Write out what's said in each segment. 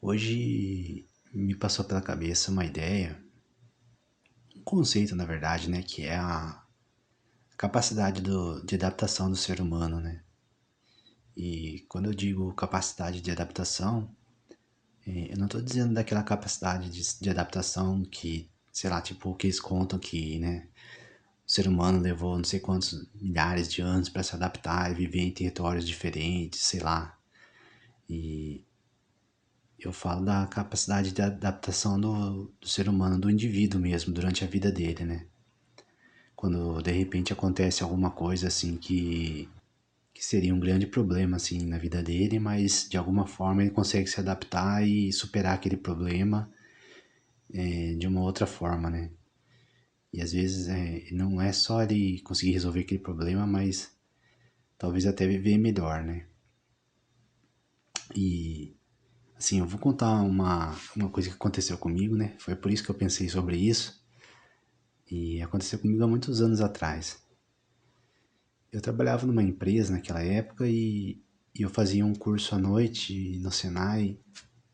Hoje me passou pela cabeça uma ideia, um conceito, na verdade, né, que é a capacidade de adaptação do ser humano, né? E quando eu digo capacidade de adaptação, eu não estou dizendo daquela capacidade de adaptação que, sei lá, tipo o que eles contam que, né, o ser humano levou não sei quantos milhares de anos para se adaptar e viver em territórios diferentes, sei lá. E eu falo da capacidade de adaptação do ser humano, do indivíduo mesmo, durante a vida dele, né? Quando de repente acontece alguma coisa assim que seria um grande problema assim na vida dele, mas de alguma forma ele consegue se adaptar e superar aquele problema de uma outra forma, né? E às vezes não é só ele conseguir resolver aquele problema, mas talvez até viver melhor, né? E assim, eu vou contar uma coisa que aconteceu comigo, né? Foi por isso que eu pensei sobre isso. E aconteceu comigo há muitos anos atrás. Eu trabalhava numa empresa naquela época e eu fazia um curso à noite no Senai,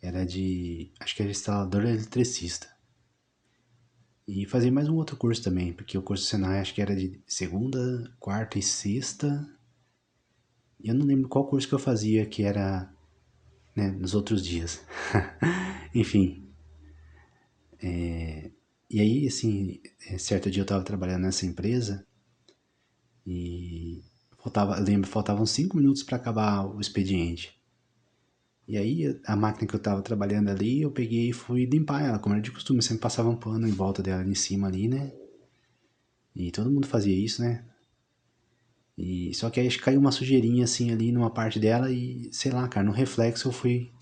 era de, acho que era instalador eletricista. E fazia mais um outro curso também, porque o curso do Senai acho que era de segunda, quarta e sexta. E eu não lembro qual curso que eu fazia que era, né, nos outros dias. Enfim, e aí, assim, certo dia eu tava trabalhando nessa empresa e faltavam 5 minutos para acabar o expediente. E aí, a máquina que eu tava trabalhando ali, eu peguei e fui limpar ela, como era de costume, eu sempre passava um pano em volta dela ali em cima ali, né? E todo mundo fazia isso, né? E só que aí caiu uma sujeirinha assim ali numa parte dela e, sei lá, cara, no reflexo eu fui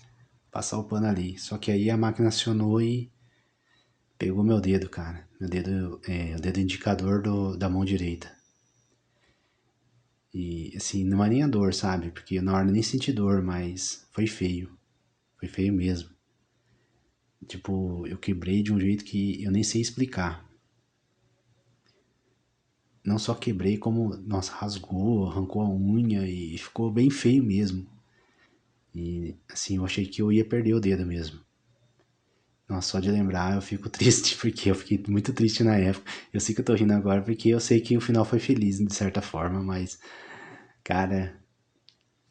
passar o pano ali. Só que aí a máquina acionou e pegou meu dedo, cara. Meu dedo, o dedo indicador da mão direita. E assim, não é nem a dor, sabe? Porque na hora eu nem senti dor, mas foi feio. Foi feio mesmo. Tipo, eu quebrei de um jeito que eu nem sei explicar. Não só quebrei, como, nossa, rasgou, arrancou a unha e ficou bem feio mesmo. E assim, eu achei que eu ia perder o dedo mesmo. Nossa, só de lembrar eu fico triste, porque eu fiquei muito triste na época. Eu sei que eu tô rindo agora porque eu sei que o final foi feliz, de certa forma, mas, cara,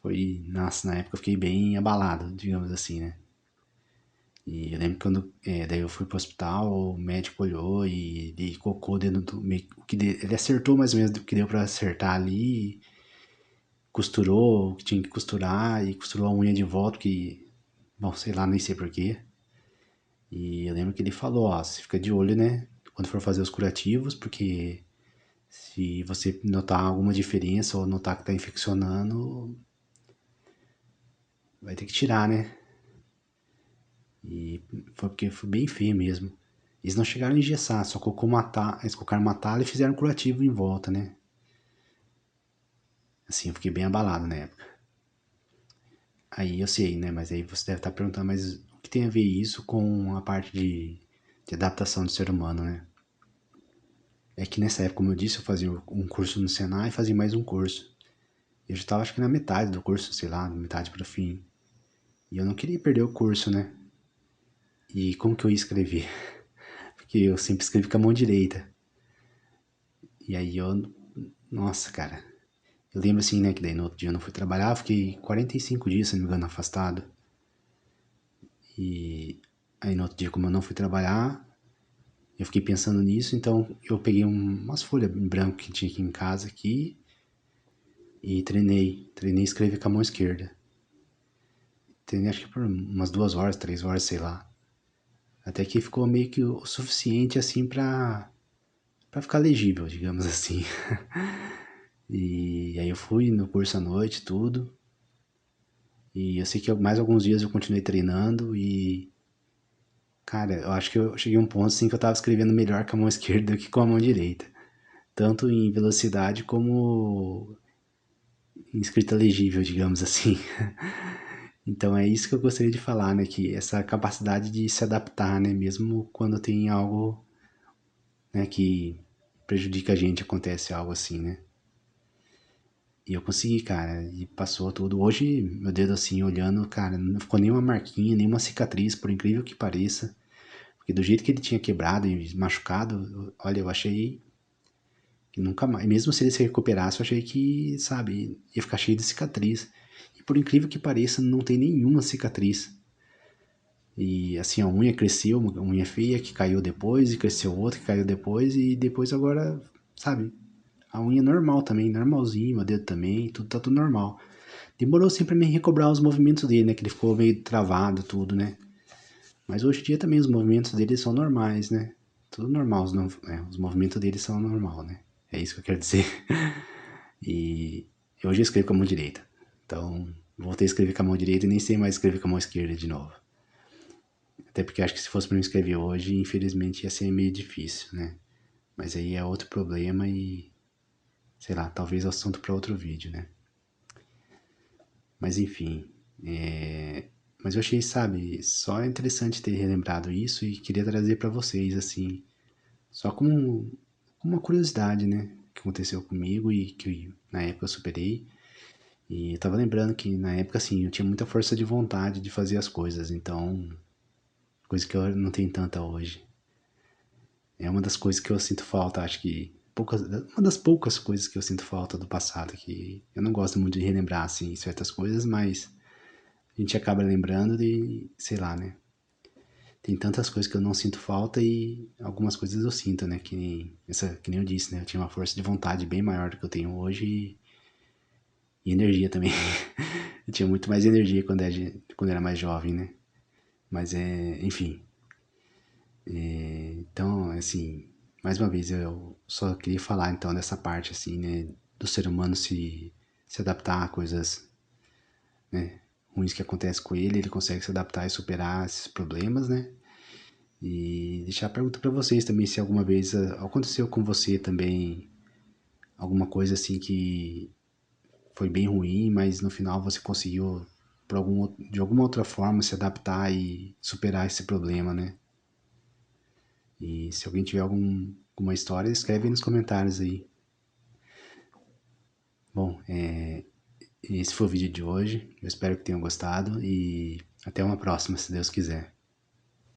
foi. Nossa, na época eu fiquei bem abalado, digamos assim, né? E eu lembro que quando. Daí eu fui pro hospital, o médico olhou e ele colocou o dedo do. Ele acertou mais ou menos o que deu pra acertar ali, costurou o que tinha que costurar e costurou a unha de volta, que. Bom, sei lá, nem sei porquê. E eu lembro que ele falou, ó, você fica de olho, né? Quando for fazer os curativos, porque se você notar alguma diferença ou notar que tá infeccionando, vai ter que tirar, né? E foi porque foi bem feio mesmo. Eles não chegaram a engessar, só colocou eles colocaram uma tala e fizeram curativo em volta, né? Assim, eu fiquei bem abalado na época. Aí eu sei, né? Mas aí você deve estar perguntando, mas o que tem a ver isso com a parte de adaptação do ser humano, né? É que nessa época, como eu disse, eu fazia um curso no Senai e fazia mais um curso. Eu já estava acho que na metade do curso, sei lá, metade para o fim. E eu não queria perder o curso, né? E como que eu ia escrever? Porque eu sempre escrevi com a mão direita. E aí nossa, cara. Eu lembro assim, né, que daí no outro dia eu não fui trabalhar, eu fiquei 45 dias, se não me engano, afastado. E aí no outro dia, como eu não fui trabalhar, eu fiquei pensando nisso, então eu peguei umas folhas em branco que tinha aqui em casa aqui e treinei escrever com a mão esquerda. Treinei acho que por umas 2 horas, 3 horas, sei lá. Até que ficou meio que o suficiente assim pra ficar legível, digamos assim. E aí eu fui no curso à noite, tudo. E eu sei que mais alguns dias eu continuei treinando e, cara, eu acho que eu cheguei a um ponto assim que eu tava escrevendo melhor com a mão esquerda do que com a mão direita. Tanto em velocidade como em escrita legível, digamos assim. Então é isso que eu gostaria de falar, né? Que essa capacidade de se adaptar, né? Mesmo quando tem algo, né, que prejudica a gente, acontece algo assim, né? E eu consegui, cara, e passou tudo. Hoje, meu dedo assim, olhando, cara, não ficou nenhuma marquinha, nenhuma cicatriz, por incrível que pareça. Porque do jeito que ele tinha quebrado e machucado, olha, eu achei que nunca mais. Mesmo se ele se recuperasse, eu achei que, sabe, ia ficar cheio de cicatriz. E por incrível que pareça, não tem nenhuma cicatriz. E assim, a unha cresceu, uma unha feia que caiu depois, e cresceu outra que caiu depois, e depois agora, sabe, a unha normal também, normalzinho, meu dedo também, tudo tá tudo normal. Demorou sempre pra mim recobrar os movimentos dele, né? Que ele ficou meio travado, tudo, né? Mas hoje em dia também os movimentos dele são normais, né? Tudo normal, os movimentos dele são normal, né? É isso que eu quero dizer. E eu hoje escrevo com a mão direita. Então, voltei a escrever com a mão direita e nem sei mais escrever com a mão esquerda de novo. Até porque acho que se fosse pra mim escrever hoje, infelizmente ia ser meio difícil, né? Mas aí é outro problema e, sei lá, talvez assunto para outro vídeo, né? Mas enfim, mas eu achei, sabe, só interessante ter relembrado isso e queria trazer para vocês, assim, só como uma curiosidade, né? Que aconteceu comigo e que na época eu superei. E eu tava lembrando que na época, assim, eu tinha muita força de vontade de fazer as coisas, então, coisa que eu não tenho tanta hoje. É uma das coisas que eu sinto falta, acho que uma das poucas coisas que eu sinto falta do passado, que eu não gosto muito de relembrar, assim, certas coisas, mas a gente acaba lembrando de, sei lá, né? Tem tantas coisas que eu não sinto falta e algumas coisas eu sinto, né? Que nem eu disse, né? Eu tinha uma força de vontade bem maior do que eu tenho hoje e energia também. Eu tinha muito mais energia quando era mais jovem, né? Mas enfim. Então, assim, mais uma vez, eu só queria falar então dessa parte, assim, né? Do ser humano se adaptar a coisas, né? Ruins que acontecem com ele, ele consegue se adaptar e superar esses problemas, né? E deixar a pergunta para vocês também, se alguma vez aconteceu com você também alguma coisa assim que foi bem ruim, mas no final você conseguiu, de alguma outra forma, se adaptar e superar esse problema, né? E se alguém tiver alguma história, escreve aí nos comentários aí. Bom, esse foi o vídeo de hoje. Eu espero que tenham gostado e até uma próxima, se Deus quiser.